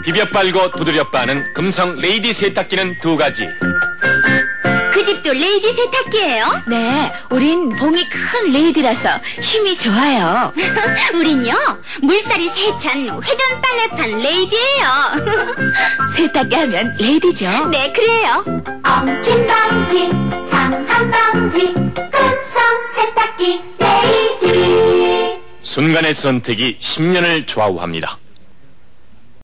비벼 빨고 두드려 빠는 금성 레이디 세탁기는 두 가지. 그 집도 레이디 세탁기예요? 네, 우린 봉이 큰 레이디라서 힘이 좋아요. 우린요, 물살이 세찬 회전 빨래판 레이디예요. 세탁기 하면 레이디죠. 네, 그래요. 엉킨 방지, 상한 방지, 금성 세탁기 레이디. 순간의 선택이 10년을 좌우합니다.